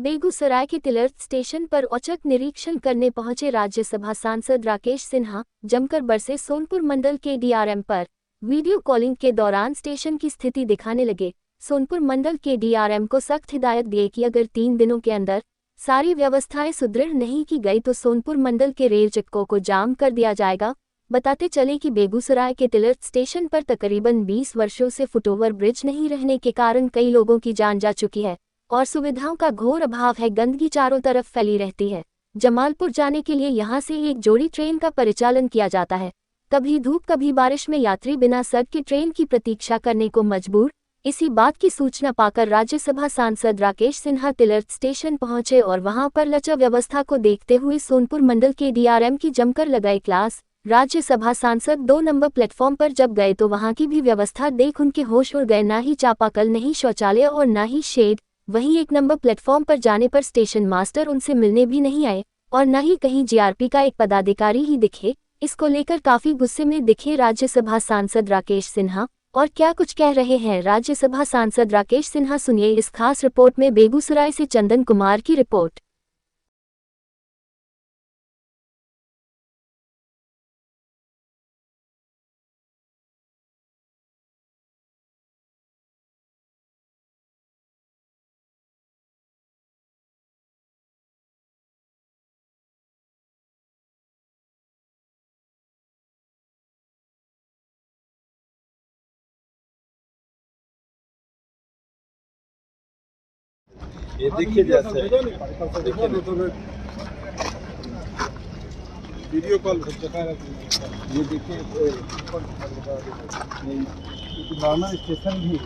बेगूसराय के तिलर्थ स्टेशन पर औचक निरीक्षण करने पहुंचे राज्यसभा सांसद राकेश सिन्हा। जमकर बरसे सोनपुर मंडल के डीआरएम पर। वीडियो कॉलिंग के दौरान स्टेशन की स्थिति दिखाने लगे। सोनपुर मंडल के डीआरएम को सख्त हिदायत दिए कि अगर 3 दिनों के अंदर सारी व्यवस्थाएं सुदृढ़ नहीं की गई तो सोनपुर मंडल के रेल चक्कों को जाम कर दिया जाएगा। बताते चले कि बेगूसराय के तिलर्थ स्टेशन पर तकरीबन 20 वर्षों से फुटओवर ब्रिज नहीं रहने के कारण कई लोगों की जान जा चुकी है और सुविधाओं का घोर अभाव है। गंदगी चारों तरफ फैली रहती है। जमालपुर जाने के लिए यहां से एक जोड़ी ट्रेन का परिचालन किया जाता है। कभी धूप कभी बारिश में यात्री बिना सर के ट्रेन की प्रतीक्षा करने को मजबूर। इसी बात की सूचना पाकर राज्यसभा सांसद राकेश सिन्हा तिलर्थ स्टेशन पहुंचे और वहां पर लचर व्यवस्था को देखते हुए सोनपुर मंडल के डीआरएम की जमकर लगाई क्लास। राज्यसभा सांसद 2 नंबर प्लेटफॉर्म पर जब गए तो वहां की भी व्यवस्था देख उनके होश उड़ गए। ना ही चापाकल, नहीं शौचालय और ना ही शेड। वहीं 1 नंबर प्लेटफॉर्म पर जाने पर स्टेशन मास्टर उनसे मिलने भी नहीं आए और न ही कहीं जीआरपी का एक पदाधिकारी ही दिखे। इसको लेकर काफी गुस्से में दिखे राज्यसभा सांसद राकेश सिन्हा। और क्या कुछ कह रहे हैं राज्यसभा सांसद राकेश सिन्हा, सुनिए इस खास रिपोर्ट में। बेगूसराय से चंदन कुमार की रिपोर्ट। ये देखिए जैसे देखिए वीडियो कॉल ये देखिए नॉर्मल स्टेशन भी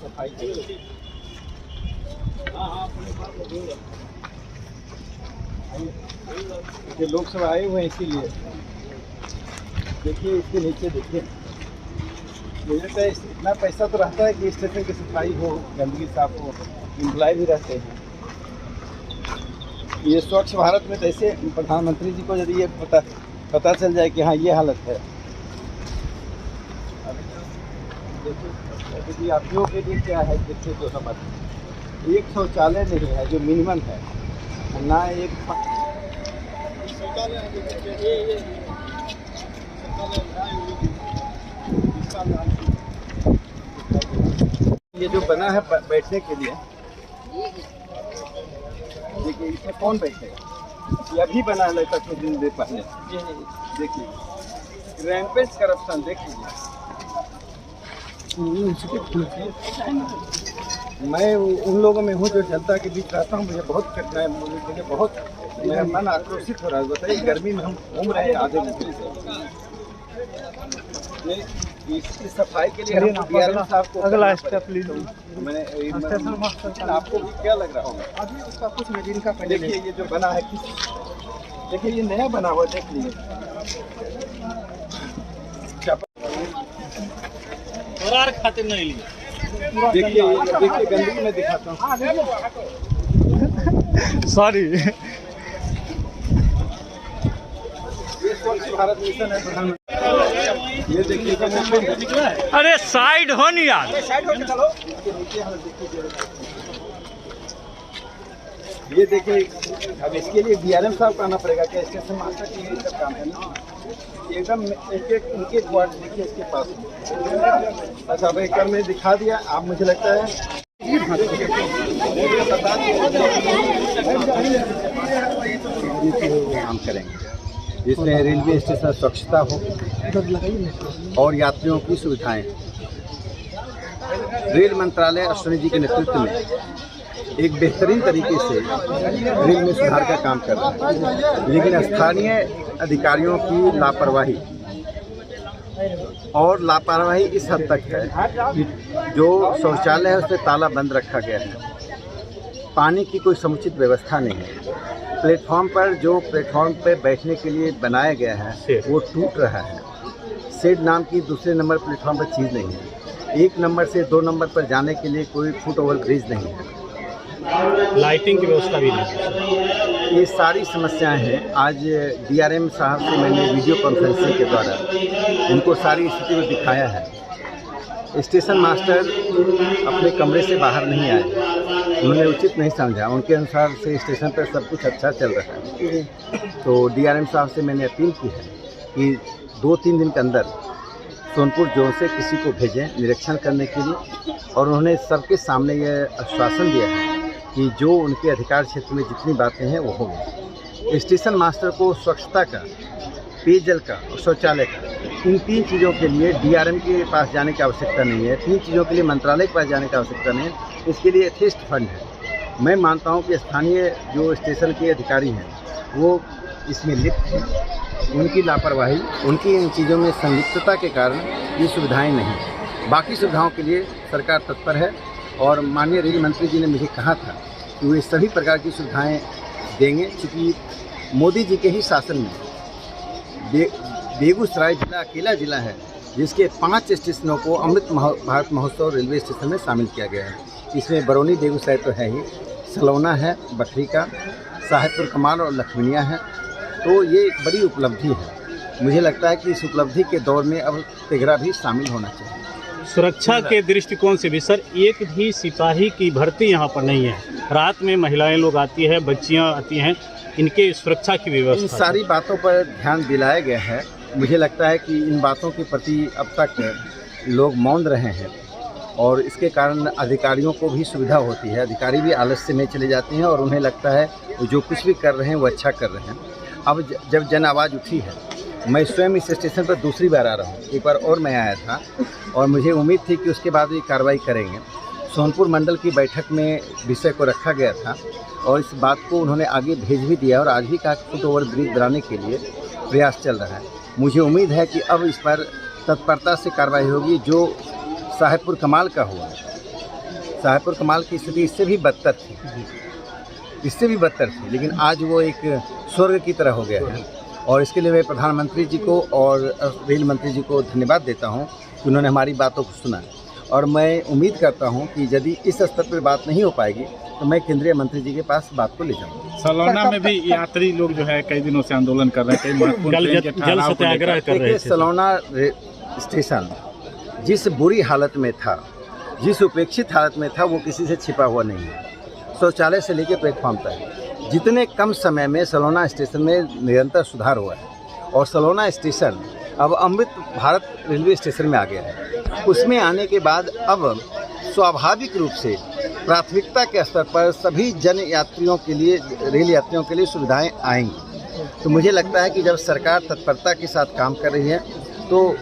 सफाई ये लोग सब आए हुए हैं इसीलिए। देखिए इसके नीचे देखिए, मुझे तो इतना पैसा तो रहता है कि स्टेशन की सफाई हो, गंदगी साफ हो, एम्प्लॉय भी रहते हैं। ये स्वच्छ भारत में जैसे प्रधानमंत्री जी को यदि ये पता चल जाए कि हाँ ये हालत है। देखिए यात्रियों के लिए क्या है, देखिए तो समझ एक शौचालय नहीं है जो मिनिमम है, ना एक ये जो बना है बैठने के लिए, देखिए इसमें कौन बैठेगा? ये अभी बना है लगता कुछ दिन देर पहले। देखिए रैंपेज करप्शन देख लीजिए। मैं उन लोगों में हूँ जो जनता के बीच रहता हूँ, मुझे बहुत कठिनाई, मुझे बहुत मेरा मन आक्रोशित हो रहा है। बताइए गर्मी में हम घूम रहे हैं आधे घंटे से। इसकी सफाई के लिए हम डीआरएम साहब को अगला स्टेप लीजिए। आपको भी क्या लग रहा होगा? अभी उसका कुछ दिन का पहले देखिए ये जो बना है, देखिए ये नया बना हुआ, देख लीजिए। खातिर नहीं लिए। देखिए गंदगी में दिखाता हूँ। सॉरी, ये स्वच्छ भारत मिशन है प्रधानमंत्री। ये देखिए, अरे साइड हो नहीं यार, साइड होके चलो। ये देखिए अब इसके लिए डीआरएम साहब को आना पड़ेगा क्या? स्टेशन मास्टर की यही सब काम है ना। एकदम एक उनके क्वार्ट देखिए इसके पास। अच्छा अब एक में दिखा दिया। आप मुझे लगता है काम करेंगे जिसमें रेलवे स्टेशन स्वच्छता हो और यात्रियों की सुविधाएं। रेल मंत्रालय अश्विनी जी के नेतृत्व में एक बेहतरीन तरीके से रेल में सुधार का काम कर रहा है, लेकिन स्थानीय अधिकारियों की लापरवाही इस हद तक है कि जो शौचालय है उसमें ताला बंद रखा गया है। पानी की कोई समुचित व्यवस्था नहीं है। प्लेटफॉर्म पर बैठने के लिए बनाया गया है वो टूट रहा है। शेड नाम की दूसरे नंबर प्लेटफॉर्म पर चीज़ नहीं है। 1 नंबर से 2 नंबर पर जाने के लिए कोई फुट ओवर ब्रिज नहीं है। लाइटिंग की व्यवस्था भी नहीं है। ये सारी समस्याएं हैं। आज डीआरएम साहब से मैंने वीडियो कॉन्फ्रेंसिंग के द्वारा उनको सारी स्थिति को दिखाया है। स्टेशन मास्टर अपने कमरे से बाहर नहीं आए, उन्होंने उचित नहीं समझा। उनके अनुसार से स्टेशन पर सब कुछ अच्छा चल रहा है। तो डीआरएम साहब से मैंने अपील की है कि 2-3 दिन के अंदर सोनपुर जोन से किसी को भेजें निरीक्षण करने के लिए, और उन्होंने सबके सामने ये आश्वासन दिया है कि जो उनके अधिकार क्षेत्र में जितनी बातें हैं वो होंगी। स्टेशन मास्टर को स्वच्छता का, पेयजल का और शौचालय का, इन 3 चीज़ों के लिए डीआरएम के पास जाने की आवश्यकता नहीं है। 3 चीज़ों के लिए मंत्रालय के पास जाने की आवश्यकता नहीं है। इसके लिए यथेष्ट फंड है। मैं मानता हूँ कि स्थानीय जो स्टेशन के अधिकारी हैं वो इसमें लिप्त हैं। उनकी लापरवाही, उनकी इन चीज़ों में संलिप्तता के कारण ये सुविधाएं नहीं। बाकी सुविधाओं के लिए सरकार तत्पर है, और माननीय रेल मंत्री जी ने मुझे कहा था कि वे सभी प्रकार की सुविधाएं देंगे, क्योंकि मोदी जी के ही शासन में बेगूसराय जिला अकेला जिला है जिसके 5 स्टेशनों को अमृत भारत महोत्सव रेलवे स्टेशन में शामिल किया गया है। इसमें बरौनी बेगूसराय तो है ही, सलौना है, बखरी-का, साहेबपुर कमाल और लखमीनिया है। तो ये एक बड़ी उपलब्धि है। मुझे लगता है कि इस उपलब्धि के दौर में अब तेघरा भी शामिल होना चाहिए। सुरक्षा के दृष्टिकोण से भी सर, एक भी सिपाही की भर्ती यहाँ पर नहीं है। रात में महिलाएं लोग आती है, बच्चियाँ आती हैं, इनके सुरक्षा की इन व्यवस्था, सारी बातों पर ध्यान दिलाया गया है। मुझे लगता है कि इन बातों के प्रति अब तक लोग मौन रहे हैं, और इसके कारण अधिकारियों को भी सुविधा होती है। अधिकारी भी आलस्य में चले जाते हैं और उन्हें लगता है वो जो कुछ भी कर रहे हैं वो अच्छा कर रहे हैं। अब जब जन आवाज़ उठी है, मैं स्वयं इस स्टेशन पर दूसरी बार आ रहा हूँ। एक बार और मैं आया था और मुझे उम्मीद थी कि उसके बाद ये कार्रवाई करेंगे। सोनपुर मंडल की बैठक में विषय को रखा गया था और इस बात को उन्होंने आगे भेज भी दिया, और आज भी कहा कि फुट ओवर ब्रिज बनाने के लिए प्रयास चल रहा है। मुझे उम्मीद है कि अब इस पर तत्परता से कार्रवाई होगी। जो साहेबपुर कमाल का हुआ, साहेबपुर कमाल की स्थिति इससे भी बदतर थी, लेकिन आज वो एक स्वर्ग की तरह हो गया है। और इसके लिए मैं प्रधानमंत्री जी को और रेल मंत्री जी को धन्यवाद देता हूं कि उन्होंने हमारी बातों को सुना, और मैं उम्मीद करता हूं कि यदि इस स्तर पर बात नहीं हो पाएगी तो मैं केंद्रीय मंत्री जी के पास बात को ले जाऊंगा। सलौना में भी यात्री लोग जो है कई दिनों से आंदोलन कर रहे हैं, कई महत्वपूर्ण जल सत्याग्रह कर रहे थे। सलौना स्टेशन जिस बुरी हालत में था, जिस उपेक्षित हालत में था, वो किसी से छिपा हुआ नहीं है। शौचालय से लेकर प्लेटफॉर्म तक जितने कम समय में सलौना स्टेशन में निरंतर सुधार हुआ है, और सलौना स्टेशन अब अमृत भारत रेलवे स्टेशन में आ गया है। उसमें आने के बाद अब स्वाभाविक रूप से प्राथमिकता के स्तर पर सभी जन यात्रियों के लिए, रेल यात्रियों के लिए सुविधाएं आएंगी। तो मुझे लगता है कि जब सरकार तत्परता के साथ काम कर रही है तो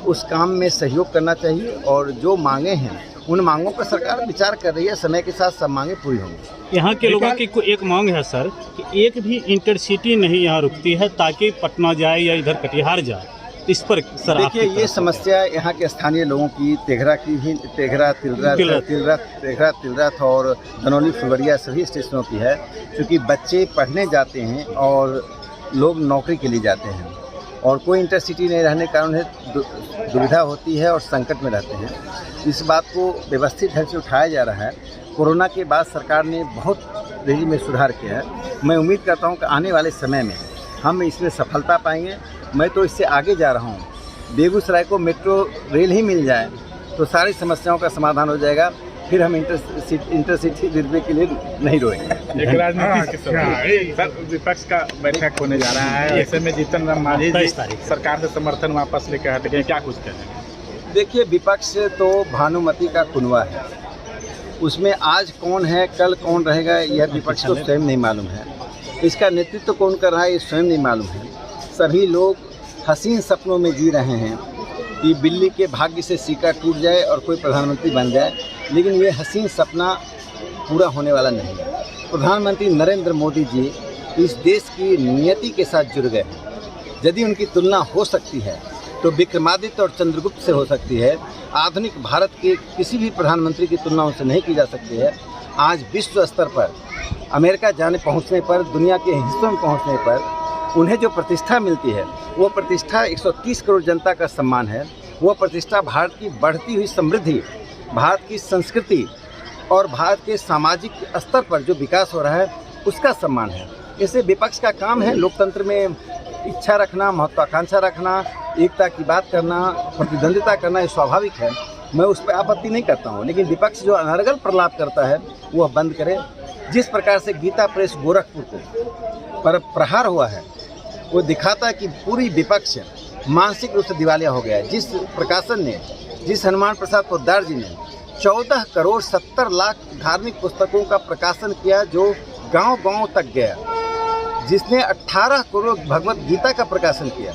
उस काम में सहयोग करना चाहिए, और जो मांगे हैं उन मांगों पर सरकार विचार कर रही है। समय के साथ सब मांगे पूरी होंगी। यहाँ के लोगों की एक मांग है सर कि एक भी इंटरसिटी नहीं यहाँ रुकती है, ताकि पटना जाए या इधर कटिहार जाए। इस पर सर देखिए, ये समस्या यहाँ के स्थानीय लोगों की, तेघरा की ही, तेघरा तिलरथ और धनौली फुलवरिया सभी स्टेशनों की है। क्योंकि बच्चे पढ़ने जाते हैं और लोग नौकरी के लिए जाते हैं, और कोई इंटरसिटी नहीं रहने के कारण उन्हें दुविधा होती है और संकट में रहते हैं। इस बात को व्यवस्थित ढंग से उठाया जा रहा है। कोरोना के बाद सरकार ने बहुत रेल में सुधार किया है। मैं उम्मीद करता हूं कि आने वाले समय में हम इसमें सफलता पाएंगे। मैं तो इससे आगे जा रहा हूं। बेगूसराय को मेट्रो रेल ही मिल जाए तो सारी समस्याओं का समाधान हो जाएगा। फिर हम इंटरसिटी रेलवे के लिए नहीं रोएंगे। एक राजनीतिक सर, विपक्ष का बैठक होने जा रहा है, ऐसे में जीतन राम मांझी जी सरकार से समर्थन वापस लेकर हट गए, क्या कुछ कहेंगे? देखिए, विपक्ष तो भानुमति का कुनवा है। उसमें आज कौन है, कल कौन रहेगा, यह विपक्ष को स्वयं नहीं मालूम है। इसका नेतृत्व कौन कर रहा है, ये स्वयं नहीं मालूम है। सभी लोग हसीन सपनों में जी रहे हैं कि बिल्ली के भाग्य से सिक्का टूट जाए और कोई प्रधानमंत्री बन जाए, लेकिन ये हसीन सपना पूरा होने वाला नहीं है। प्रधानमंत्री नरेंद्र मोदी जी इस देश की नियति के साथ जुड़ गए हैं। यदि उनकी तुलना हो सकती है तो विक्रमादित्य और चंद्रगुप्त से हो सकती है। आधुनिक भारत के किसी भी प्रधानमंत्री की तुलना उनसे नहीं की जा सकती है। आज विश्व स्तर पर अमेरिका जाने पहुंचने पर, दुनिया के हिस्सों में पहुंचने पर उन्हें जो प्रतिष्ठा मिलती है, वो प्रतिष्ठा 130 करोड़ जनता का सम्मान है। वो प्रतिष्ठा भारत की बढ़ती हुई समृद्धि, भारत की संस्कृति और भारत के सामाजिक स्तर पर जो विकास हो रहा है उसका सम्मान है। इससे विपक्ष का काम है लोकतंत्र में इच्छा रखना, महत्वाकांक्षा रखना, एकता की बात करना, प्रतिद्वंदिता करना, ये स्वाभाविक है। मैं उस पर आपत्ति नहीं करता हूँ, लेकिन विपक्ष जो अनर्गल प्रलाप करता है वह बंद करे। जिस प्रकार से गीता प्रेस गोरखपुर को पर प्रहार हुआ है वो दिखाता है कि पूरी विपक्ष मानसिक रूप से दिवालिया हो गया है। जिस प्रकाशन ने, जिस हनुमान प्रसाद पोद्दार जी ने 14 करोड़ 70 लाख धार्मिक पुस्तकों का प्रकाशन किया जो गांव-गांव तक गया, जिसने 18 करोड़ भगवत गीता का प्रकाशन किया,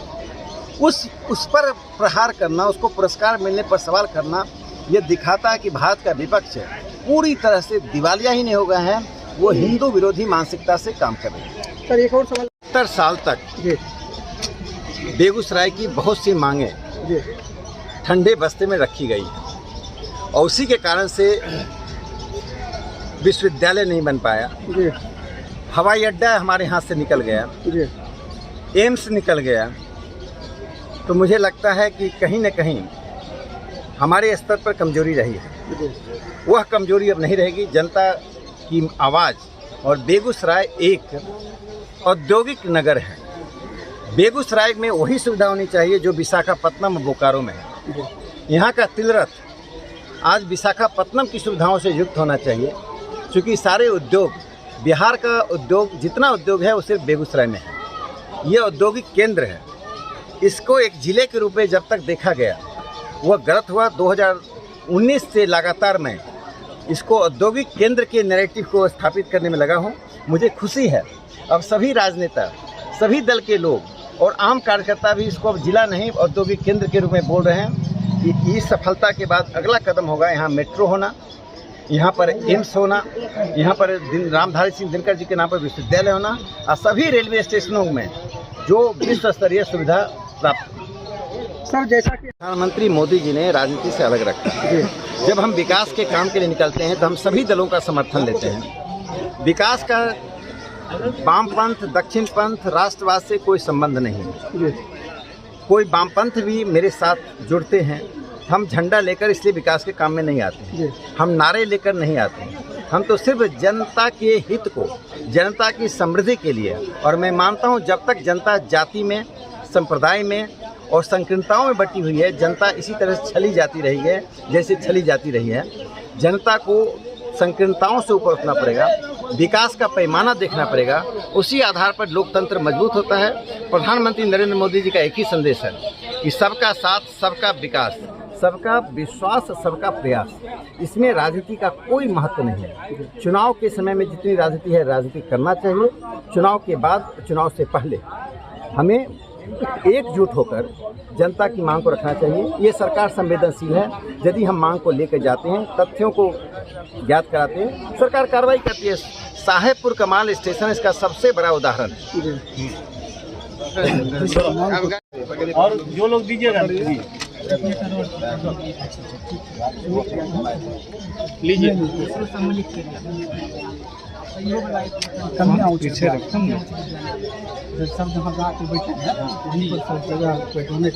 उस पर प्रहार करना, उसको पुरस्कार मिलने पर सवाल करना, ये दिखाता है कि भारत का विपक्ष पूरी तरह से दिवालिया ही नहीं हो गया है, वो हिंदू विरोधी मानसिकता से काम कर रहे हैं। सर एक और सवाल। 70 साल तक बेगूसराय की बहुत सी मांगें ठंडे बस्ते में रखी गई हैं और उसी के कारण से विश्वविद्यालय नहीं बन पाया, हवाई अड्डा हमारे हाथ से निकल गया, एम्स निकल गया। तो मुझे लगता है कि कहीं न कहीं हमारे स्तर पर कमजोरी रही है, वह कमजोरी अब नहीं रहेगी। जनता की आवाज़, और बेगूसराय एक औद्योगिक नगर है। बेगूसराय में वही सुविधा होनी चाहिए जो विशाखापत्तनम और बोकारो में है। यहाँ का तिलरथ आज विशाखापत्तनम की सुविधाओं से युक्त होना चाहिए, क्योंकि सारे उद्योग, बिहार का उद्योग, जितना उद्योग है वो सिर्फ बेगूसराय में है। ये औद्योगिक केंद्र है। इसको एक ज़िले के रूप में जब तक देखा गया वह गलत हुआ। 2019 से लगातार मैं इसको औद्योगिक केंद्र के नैरेटिव को स्थापित करने में लगा हूँ। मुझे खुशी है अब सभी राजनेता, सभी दल के लोग और आम कार्यकर्ता भी इसको अब जिला नहीं औद्योगिक केंद्र के रूप में बोल रहे हैं कि इस सफलता के बाद अगला कदम होगा यहाँ मेट्रो होना, यहाँ पर एम्स होना, यहाँ पर रामधारी सिंह दिनकर जी के नाम पर विश्वविद्यालय होना और सभी रेलवे स्टेशनों में जो विश्व स्तरीय सुविधा प्राप्त। सर जैसा कि प्रधानमंत्री मोदी जी ने राजनीति से अलग रखा। जब हम विकास के काम के लिए निकलते हैं तो हम सभी दलों का समर्थन लेते हैं। विकास का वामपंथ, दक्षिणपंथ, राष्ट्रवाद से कोई संबंध नहीं है। कोई वामपंथ भी मेरे साथ जुड़ते हैं। हम झंडा लेकर इसलिए विकास के काम में नहीं आते, हम नारे लेकर नहीं आते, हम तो सिर्फ जनता के हित को, जनता की समृद्धि के लिए। और मैं मानता हूँ जब तक जनता जाति में, संप्रदाय में और संकीर्णताओं में बटी हुई है, जनता इसी तरह छली जाती रही है जैसे छली जाती रही है। जनता को संकीर्णताओं से ऊपर उठना पड़ेगा, विकास का पैमाना देखना पड़ेगा, उसी आधार पर लोकतंत्र मजबूत होता है। प्रधानमंत्री नरेंद्र मोदी जी का एक ही संदेश है कि सबका साथ, सबका विकास, सबका विश्वास, सबका प्रयास। इसमें राजनीति का कोई महत्व नहीं है। चुनाव के समय में जितनी राजनीति है, राजनीति करना चाहिए। चुनाव के बाद, चुनाव से पहले हमें एकजुट होकर जनता की मांग को रखना चाहिए। ये सरकार संवेदनशील है। यदि हम मांग को लेकर जाते हैं, तथ्यों को ज्ञात कराते हैं, सरकार कार्रवाई करती है। साहेबपुर कमाल स्टेशन इसका सबसे बड़ा उदाहरण है। और जो लोग दीजिएगा लीजिए, पीछे रखो ना। सब जगह बैठे हैं, सब जगह कोई डोनेट